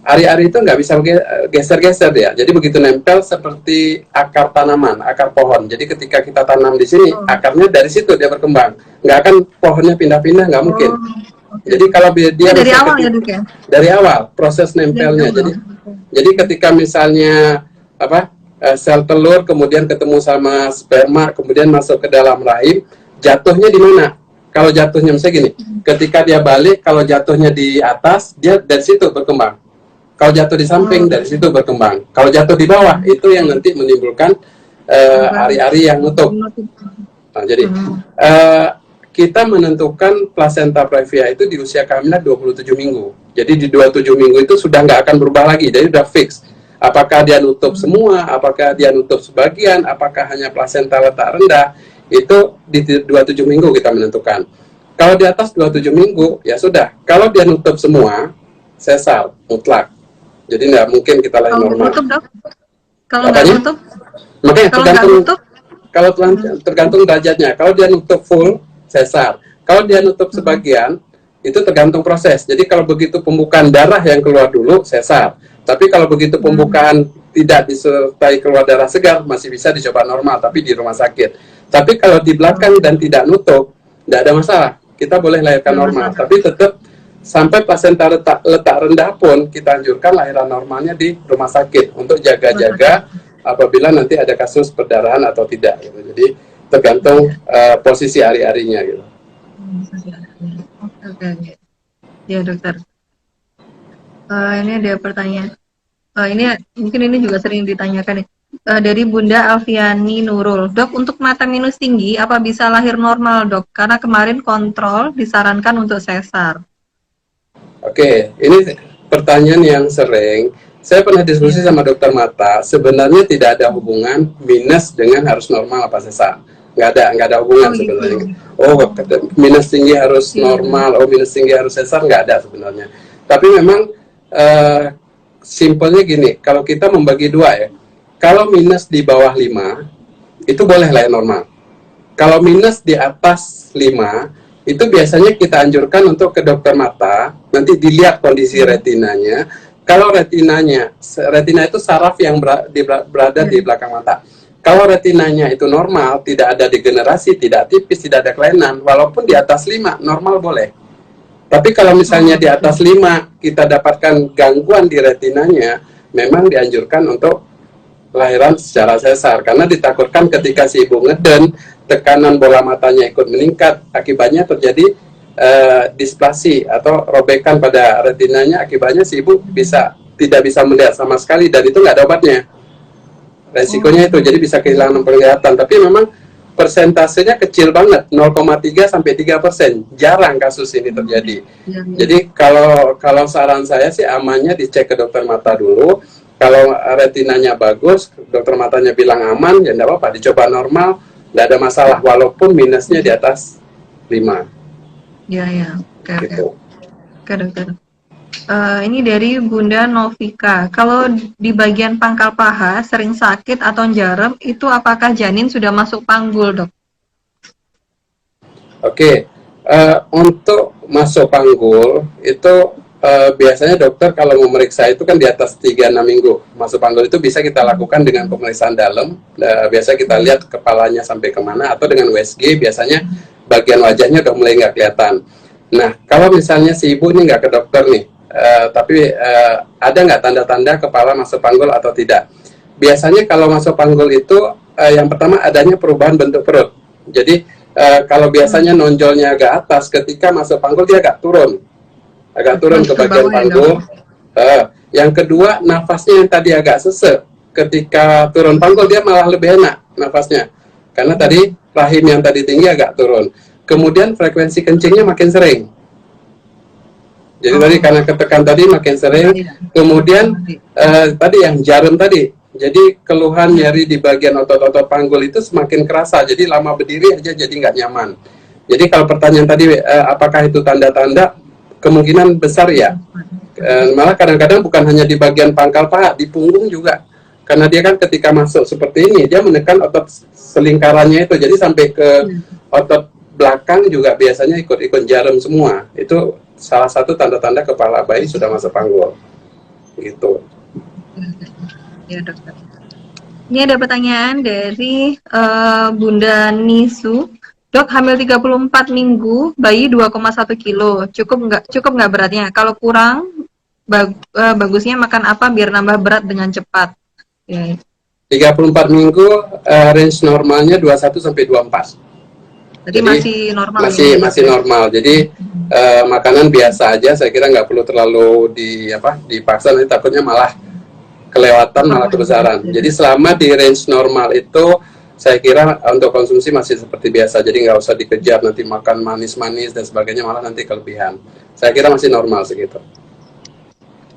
ari-ari itu nggak bisa geser-geser ya. Jadi begitu nempel seperti akar tanaman, akar pohon. Jadi ketika kita tanam di sini, akarnya dari situ dia berkembang. Nggak akan pohonnya pindah-pindah, nggak mungkin. Jadi kalau dia dari awal ya Dok ya? Dari awal proses nempelnya. Jadi ketika misalnya sel telur kemudian ketemu sama sperma kemudian masuk ke dalam rahim, jatuhnya di mana? Kalau jatuhnya misalnya gini, ketika dia balik, kalau jatuhnya di atas, dia dari situ berkembang. Kalau jatuh di samping, dari situ berkembang. Kalau jatuh di bawah, itu yang nanti menimbulkan ari-ari yang nutup. Nah, jadi kita menentukan plasenta previa itu di usia kehamilan 27 minggu. Jadi di 27 minggu itu sudah nggak akan berubah lagi, jadi sudah fix. Apakah dia nutup semua, apakah dia nutup sebagian, apakah hanya plasenta letak rendah, itu di 27 minggu kita menentukan. Kalau di atas 27 minggu, ya sudah. Kalau dia nutup semua, sesar, mutlak. Jadi nggak mungkin kita lahir normal. Kalau nggak nutup? Makanya tergantung derajatnya. Kalau dia nutup full, sesar. Kalau dia nutup sebagian, itu tergantung proses. Jadi kalau begitu pembukaan darah yang keluar dulu, sesar. Tapi kalau begitu pembukaan tidak disertai keluar darah segar, masih bisa dicoba normal, tapi di rumah sakit. Tapi kalau di belakang dan tidak nutup, tidak ada masalah. Kita boleh lahirkan normal. Tapi tetap sampai plasenta letak rendah pun kita anjurkan lahiran normalnya di rumah sakit untuk jaga-jaga apabila nanti ada kasus perdarahan atau tidak. Gitu. Jadi tergantung posisi ari-arinya. Gitu. Oke. Ya dokter. Ini ada pertanyaan. Mungkin ini juga sering ditanyakan nih. Dari Bunda Alfiani Nurul, Dok, untuk mata minus tinggi apa bisa lahir normal, Dok? Karena kemarin kontrol disarankan untuk sesar. Oke, ini pertanyaan yang sering. Saya pernah diskusi sama dokter mata. Sebenarnya tidak ada hubungan minus dengan harus normal apa sesar. Nggak ada hubungan sebenarnya. Oh, minus tinggi harus normal. Oh, minus tinggi harus sesar, nggak ada sebenarnya. Tapi memang simpelnya gini. Kalau kita membagi dua ya. Kalau minus di bawah 5, itu boleh lahir normal. Kalau minus di atas 5, itu biasanya kita anjurkan untuk ke dokter mata, nanti dilihat kondisi retinanya. Kalau retina itu saraf yang berada di belakang mata. Kalau retinanya itu normal, tidak ada degenerasi, tidak tipis, tidak ada kelainan, walaupun di atas 5, normal boleh. Tapi kalau misalnya di atas 5, kita dapatkan gangguan di retinanya, memang dianjurkan untuk lahiran secara sesar, karena ditakutkan ketika si ibu ngeden, tekanan bola matanya ikut meningkat, akibatnya terjadi displasi atau robekan pada retinanya, akibatnya si ibu tidak bisa melihat sama sekali, dan itu nggak ada obatnya. Resikonya itu, jadi bisa kehilangan penglihatan. Tapi memang persentasenya kecil banget, 0,3 sampai 3%. Jarang kasus ini terjadi. Jadi kalau saran saya sih amannya dicek ke dokter mata dulu. Kalau retinanya bagus, dokter matanya bilang aman, ya enggak apa-apa, dicoba normal, enggak ada masalah, walaupun minusnya di atas 5. Ya. Oke, dokter. Ini dari Bunda Novika. Kalau di bagian pangkal paha sering sakit atau jarum, itu apakah janin sudah masuk panggul, dok? Oke, untuk masuk panggul, itu biasanya dokter kalau memeriksa itu kan di atas 3-6 minggu. Masuk panggul itu bisa kita lakukan dengan pemeriksaan dalam. Biasa kita lihat kepalanya sampai kemana, atau dengan USG biasanya bagian wajahnya udah mulai nggak kelihatan. Nah, kalau misalnya si ibu ini nggak ke dokter nih, tapi ada nggak tanda-tanda kepala masuk panggul atau tidak? Biasanya kalau masuk panggul itu yang pertama adanya perubahan bentuk perut. Jadi kalau biasanya nonjolnya agak atas, ketika masuk panggul dia agak turun ke bagian panggul. Yang kedua, nafasnya yang tadi agak sesek, ketika turun panggul dia malah lebih enak nafasnya, karena tadi rahim yang tadi tinggi agak turun. Kemudian frekuensi kencingnya makin sering. Jadi tadi karena ketekan tadi makin sering. Kemudian tadi yang jarum tadi, jadi keluhan nyeri di bagian otot-otot panggul itu semakin kerasa. Jadi lama berdiri aja jadi nggak nyaman. Jadi kalau pertanyaan tadi apakah itu tanda-tanda, kemungkinan besar ya. Malah kadang-kadang bukan hanya di bagian pangkal paha, di punggung juga. Karena dia kan ketika masuk seperti ini, dia menekan otot selingkarannya itu. Jadi sampai ke otot belakang juga biasanya ikut jarum semua. Itu salah satu tanda-tanda kepala bayi sudah masuk panggul. gitu. Ya, dokter. Ini ada pertanyaan dari Bunda Nisu. Dok, hamil 34 minggu, bayi 2,1 kilo. Cukup nggak beratnya? Kalau kurang, bagusnya makan apa biar nambah berat dengan cepat? Ya. 34 minggu range normalnya 21 sampai 24. Jadi Jadi masih normal ya, dok masih ya? normal. Jadi makanan biasa aja, saya kira nggak perlu terlalu dipaksa, nanti takutnya malah kelewatan, malah kebesaran. Jadi selama di range normal itu saya kira untuk konsumsi masih seperti biasa, jadi nggak usah dikejar nanti makan manis-manis dan sebagainya, malah nanti kelebihan. Saya kira masih normal segitu.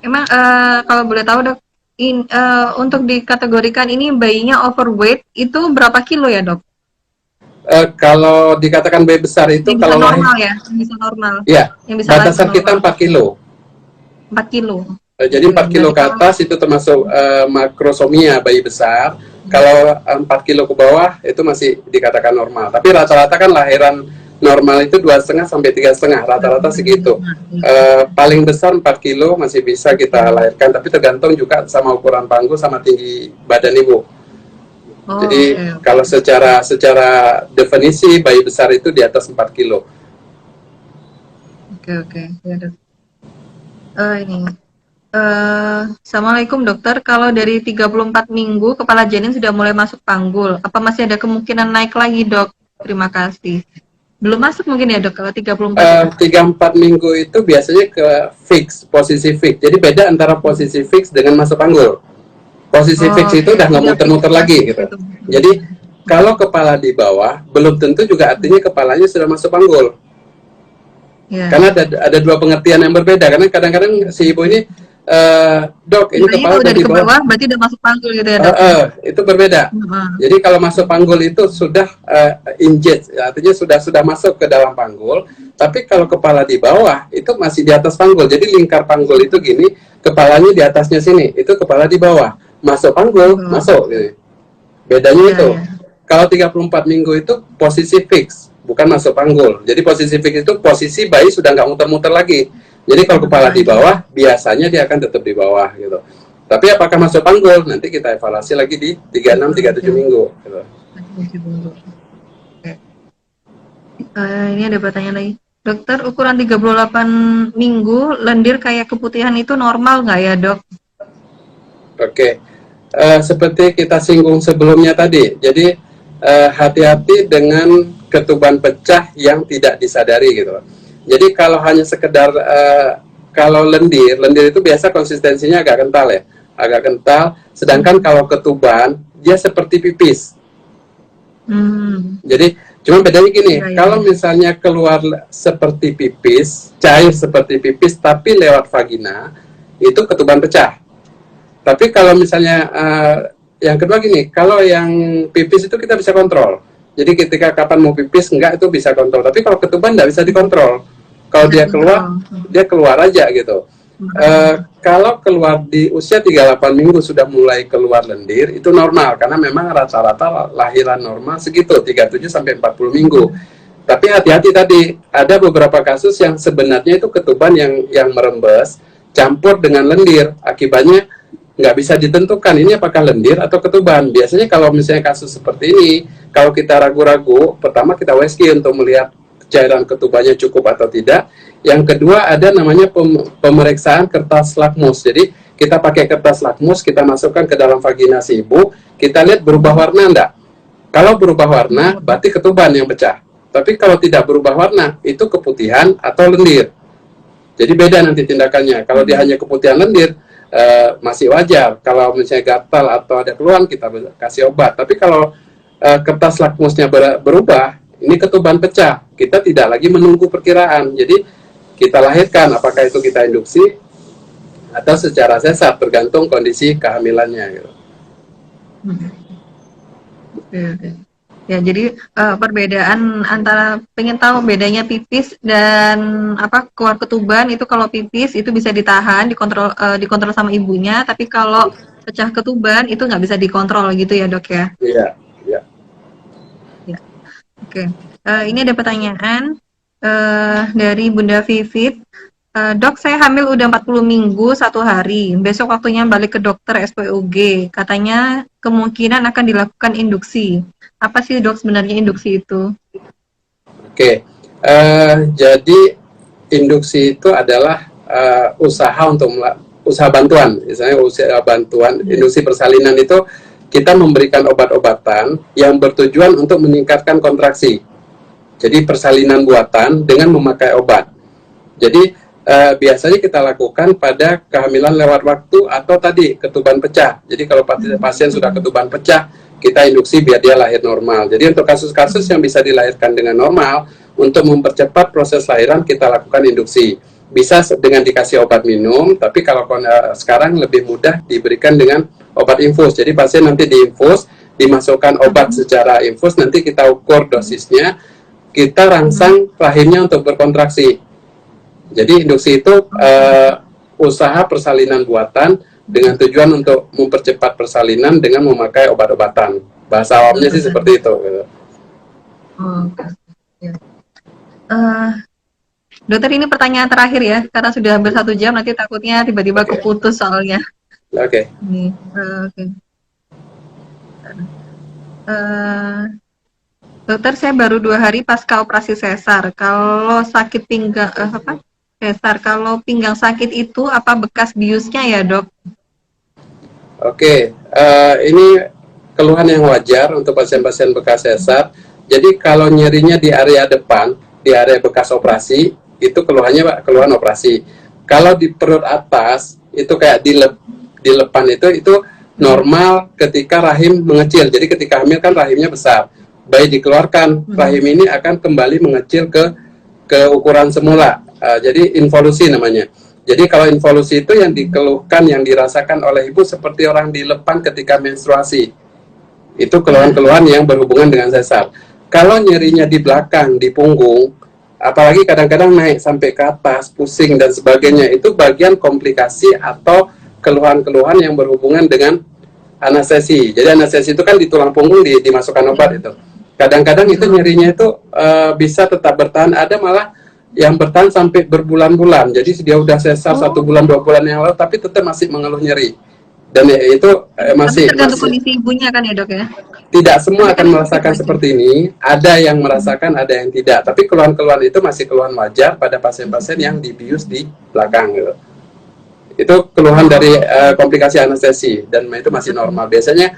Emang kalau boleh tahu dok, untuk dikategorikan ini bayinya overweight itu berapa kilo ya dok? Kalau dikatakan bayi besar itu Yang bisa kalau lahir, normal ya, yang bisa normal, ya yang bisa lahir batasan kita normal. 4 kilo. 4 kilo. Jadi 4 kilo Berarti ke kalau atas itu termasuk makrosomia bayi besar. Kalau 4 kilo ke bawah itu masih dikatakan normal. Tapi rata-rata kan lahiran normal itu 2,5 sampai 3,5, rata-rata segitu. Paling besar 4 kilo masih bisa kita lahirkan, tapi tergantung juga sama ukuran panggul sama tinggi badan ibu. Jadi kalau secara definisi bayi besar itu di atas 4 kilo. Oke. Ya, dok. Ini. Assalamualaikum dokter, kalau dari 34 minggu kepala janin sudah mulai masuk panggul, apa masih ada kemungkinan naik lagi dok? Terima kasih. Belum masuk mungkin ya dok kalau 34 ya? 34 minggu itu biasanya ke fix, posisi fix. Jadi beda antara posisi fix dengan masuk panggul. Posisi fix itu udah nggak muter-muter lagi gitu. Jadi kalau kepala di bawah, belum tentu juga artinya kepalanya sudah masuk panggul. Karena ada dua pengertian yang berbeda. Karena kadang-kadang si ibu ini, dok, ini kepala udah di bawah, berarti udah masuk panggul gitu ya dok? itu berbeda. Jadi kalau masuk panggul itu sudah inject, artinya sudah masuk ke dalam panggul. Tapi kalau kepala di bawah itu masih di atas panggul. Jadi lingkar panggul itu gini, kepalanya di atasnya sini, itu kepala di bawah. Masuk panggul, masuk. Gini. Bedanya itu. Kalau 34 minggu itu posisi fix, bukan masuk panggul. Jadi posisi fix itu posisi bayi sudah nggak muter-muter lagi. Jadi kalau kepala di bawah, biasanya dia akan tetap di bawah gitu. Tapi apakah masuk panggul? Nanti kita evaluasi lagi di 36, 37 minggu. Gitu. Ini ada pertanyaan lagi. Dokter, ukuran 38 minggu, lendir kayak keputihan itu normal nggak ya dok? Oke. Seperti kita singgung sebelumnya tadi, jadi hati-hati dengan ketuban pecah yang tidak disadari gitu. Jadi kalau hanya sekedar kalau lendir itu biasa konsistensinya agak kental ya, agak kental. Sedangkan kalau ketuban dia seperti pipis. Jadi cuma bedanya gini, kalau misalnya keluar seperti pipis, cair seperti pipis tapi lewat vagina, itu ketuban pecah. Tapi kalau misalnya yang kedua gini, kalau yang pipis itu kita bisa kontrol. Jadi ketika kapan mau pipis, enggak itu bisa kontrol. Tapi kalau ketuban enggak bisa dikontrol. Kalau dia keluar aja gitu. Kalau keluar di usia 38 minggu sudah mulai keluar lendir, itu normal. Karena memang rata-rata lahiran normal segitu, 37 sampai 40 minggu. Tapi hati-hati tadi, ada beberapa kasus yang sebenarnya itu ketuban yang merembes, campur dengan lendir. Akibatnya nggak bisa ditentukan ini apakah lendir atau ketuban. Biasanya kalau misalnya kasus seperti ini, kalau kita ragu-ragu, pertama kita USG untuk melihat cairan ketubannya cukup atau tidak. Yang kedua ada namanya pemeriksaan kertas lakmus. Jadi kita pakai kertas lakmus, kita masukkan ke dalam vagina si ibu, kita lihat berubah warna enggak. Kalau berubah warna, berarti ketuban yang pecah. Tapi kalau tidak berubah warna, itu keputihan atau lendir. Jadi beda nanti tindakannya. Kalau dia hanya keputihan lendir, masih wajar. Kalau misalnya gatal atau ada keluhan, kita kasih obat. Tapi kalau kertas lakmusnya berubah, ini ketuban pecah. Kita tidak lagi menunggu perkiraan. Jadi kita lahirkan, apakah itu kita induksi atau secara sesar, tergantung kondisi kehamilannya. Gitu. Ya, jadi perbedaan antara pengen tahu bedanya pipis dan keluar ketuban itu kalau pipis itu bisa ditahan, dikontrol sama ibunya, tapi kalau pecah ketuban itu nggak bisa dikontrol gitu ya dok ya? Iya. Oke. Ini ada pertanyaan dari Bunda Vivit. Dok, saya hamil udah 40 minggu 1 hari. Besok waktunya balik ke dokter SPOG. Katanya kemungkinan akan dilakukan induksi. Apa sih dok sebenarnya induksi itu? Oke, jadi induksi itu adalah usaha untuk usaha bantuan, misalnya usaha bantuan induksi persalinan itu kita memberikan obat-obatan yang bertujuan untuk meningkatkan kontraksi. Jadi persalinan buatan dengan memakai obat. Jadi biasanya kita lakukan pada kehamilan lewat waktu atau tadi ketuban pecah. Jadi kalau pasien sudah ketuban pecah, kita induksi biar dia lahir normal. Jadi untuk kasus-kasus yang bisa dilahirkan dengan normal, untuk mempercepat proses lahiran kita lakukan induksi. Bisa dengan dikasih obat minum, tapi kalau sekarang lebih mudah diberikan dengan obat infus. Jadi pasien nanti diinfus, dimasukkan obat secara infus, nanti kita ukur dosisnya, kita rangsang rahimnya untuk berkontraksi. Jadi induksi itu usaha persalinan buatan dengan tujuan untuk mempercepat persalinan dengan memakai obat-obatan. Bahasa awamnya sih seperti itu. Dokter, ini pertanyaan terakhir ya, karena sudah hampir 1 jam, nanti takutnya tiba-tiba keputus soalnya. Oke. Dokter, saya baru 2 hari pasca operasi sesar. Kalau sakit pinggang sesar, kalau pinggang sakit itu apa bekas biusnya ya dok? Oke, ini keluhan yang wajar untuk pasien-pasien bekas sesar. Jadi kalau nyerinya di area depan, di area bekas operasi, itu keluhannya Pak, keluhan operasi. Kalau di perut atas, itu kayak di lepan itu normal ketika rahim mengecil. Jadi ketika hamil kan rahimnya besar. Bayi dikeluarkan, rahim ini akan kembali mengecil ke ukuran semula. Jadi involusi namanya. Jadi kalau involusi itu yang dikeluhkan, yang dirasakan oleh ibu seperti orang dilepan ketika menstruasi. Itu keluhan-keluhan yang berhubungan dengan sesar. Kalau nyerinya di belakang, di punggung, apalagi kadang-kadang naik sampai ke atas, pusing dan sebagainya, itu bagian komplikasi atau keluhan-keluhan yang berhubungan dengan anestesi. Jadi anestesi itu kan di tulang punggung dimasukkan obat itu. Kadang-kadang itu nyerinya itu bisa tetap bertahan, ada malah yang bertahan sampai berbulan-bulan. Jadi dia udah sesar 1 bulan 2 bulan yang lalu, tapi tetap masih mengeluh nyeri. Dan itu masih tergantung kondisi ibunya kan ya dok ya? Tidak semua akan merasakan seperti ini. Ada yang merasakan, ada yang tidak. Tapi keluhan-keluhan itu masih keluhan wajar pada pasien-pasien yang dibius di belakang gitu. Itu keluhan dari komplikasi anestesi dan itu masih normal. Biasanya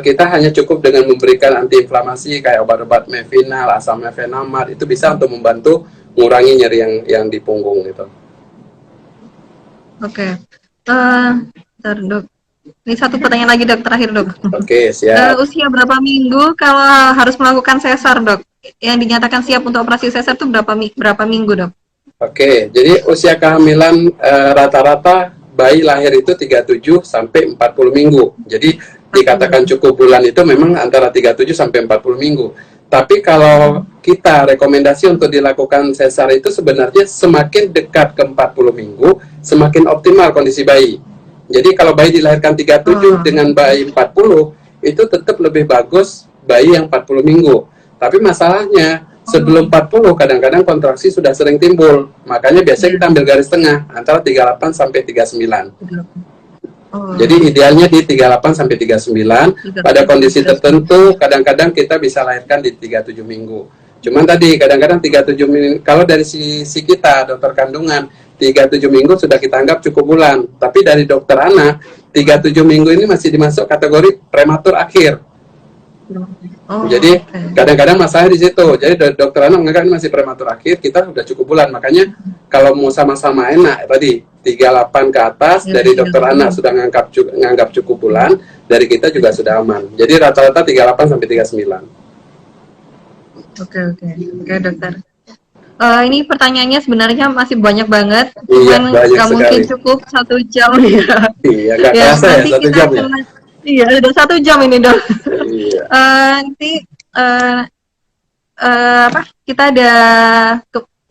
kita hanya cukup dengan memberikan antiinflamasi kayak obat-obat Mevinal, asam mefenamate, itu bisa untuk membantu mengurangi nyeri yang di punggung gitu. Oke. Bentar, dok. Ini 1 pertanyaan lagi dok, terakhir dok. Oke, siap. Usia berapa minggu kalau harus melakukan sesar dok? Yang dinyatakan siap untuk operasi sesar itu berapa minggu dok? Oke, jadi usia kehamilan rata-rata bayi lahir itu 37 sampai 40 minggu. Jadi dikatakan cukup bulan itu memang antara 37 sampai 40 minggu. Tapi kalau kita rekomendasi untuk dilakukan sesar itu sebenarnya semakin dekat ke 40 minggu, semakin optimal kondisi bayi. Jadi kalau bayi dilahirkan 37 dengan bayi 40, itu tetap lebih bagus bayi yang 40 minggu. Tapi masalahnya sebelum 40 kadang-kadang kontraksi sudah sering timbul. Makanya biasanya kita ambil garis tengah antara 38 sampai 39. Jadi idealnya di 38 sampai 39. Pada kondisi tertentu kadang-kadang kita bisa lahirkan di 37 minggu. Cuman tadi kadang-kadang 37 minggu, kalau dari sisi kita dokter kandungan 37 minggu sudah kita anggap cukup bulan. Tapi dari dokter anak 37 minggu ini masih dimasuk kategori prematur akhir. Jadi kadang-kadang masalah di situ. Jadi dokter anak menganggap ini masih prematur akhir, kita sudah cukup bulan. Makanya kalau mau sama-sama enak tadi 38 ke atas dari dokter anak sudah nganggap cukup bulan, dari kita juga sudah aman. Jadi rata-rata 38 sampai 39. Oke dokter. Ini pertanyaannya sebenarnya masih banyak banget, cuman nggak mungkin cukup 1 jam ya. Iya, nggak kerasa ya 1 jam ya. Iya, udah 1 jam ini dok. Iya. Nanti kita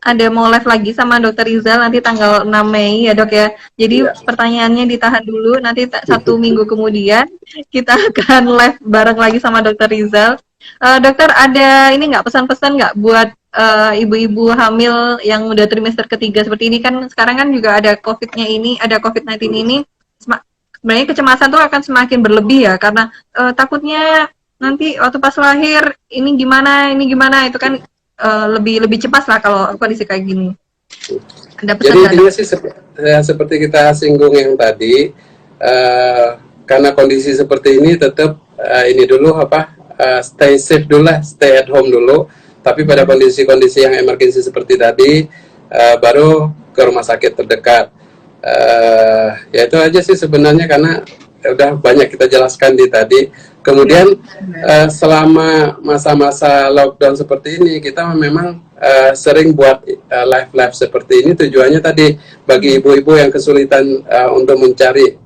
ada mau live lagi sama dokter Rizal nanti tanggal 6 Mei ya dok ya. Jadi pertanyaannya ditahan dulu, nanti 1 minggu kemudian kita akan live bareng lagi sama dokter Rizal. Dokter, ada ini nggak pesan-pesan nggak buat ibu-ibu hamil yang udah trimester ketiga seperti ini, kan sekarang kan juga ada COVID-nya ini, ada COVID-19 ini, sebenarnya kecemasan tuh akan semakin berlebih ya, karena takutnya nanti waktu pas lahir ini gimana itu kan lebih cepat lah kalau kondisi kayak gini. Ada pesan Jadi nggak, intinya Dok? sih seperti kita singgung yang tadi, karena kondisi seperti ini tetap ini dulu stay safe dulu lah, stay at home dulu. Tapi pada kondisi-kondisi yang emergensi seperti tadi, baru ke rumah sakit terdekat. Ya itu aja sih sebenarnya, karena udah banyak kita jelaskan di tadi. Kemudian selama masa-masa lockdown seperti ini, kita memang sering buat live seperti ini, tujuannya tadi bagi ibu-ibu yang kesulitan untuk mencari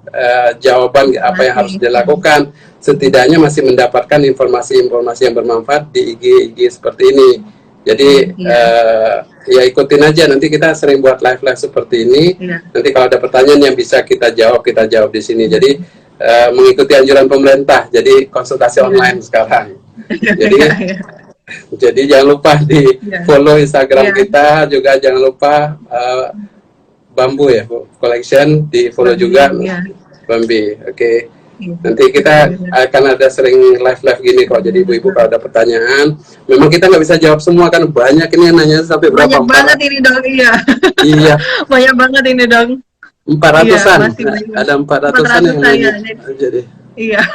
jawaban apa yang harus dilakukan, setidaknya masih mendapatkan informasi-informasi yang bermanfaat di IG seperti ini. Jadi ya ikutin aja, nanti kita sering buat live seperti ini. Nanti kalau ada pertanyaan yang bisa kita jawab di sini. Jadi mengikuti anjuran pemerintah, jadi konsultasi online sekarang. Jadi jangan lupa di follow Instagram kita, juga jangan lupa Bambu ya, Collection di follow juga, Bambi. Oke. Nanti kita akan ada sering live gini kok. Jadi ibu-ibu kalau ada pertanyaan, memang kita nggak bisa jawab semua kan, banyak ini yang nanya sampai berapa? Banyak banget ini, Dok. Iya. Banyak banget ini, Dok. 400-an, ada 400-an yang nanya. Jadi. Iya.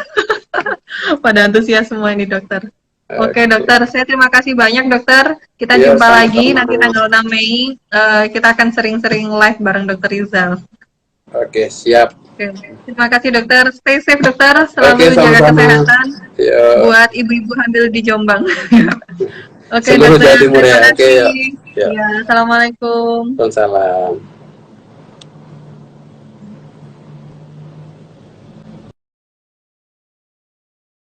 Pada antusias semua ini, Dokter. Oke, Dokter, saya terima kasih banyak, Dokter. Kita jumpa lagi nanti tanggal 6 Mei. Kita akan sering-sering live bareng Dokter Rizal. Oke, siap. Oke. Terima kasih, Dokter. Stay safe, Dokter. Selalu jaga kesehatan buat ibu-ibu hamil di Jombang. Oke, seluruh Dokter. Jawa Timur ya. Oke, ya. Assalamualaikum. Waalaikumsalam.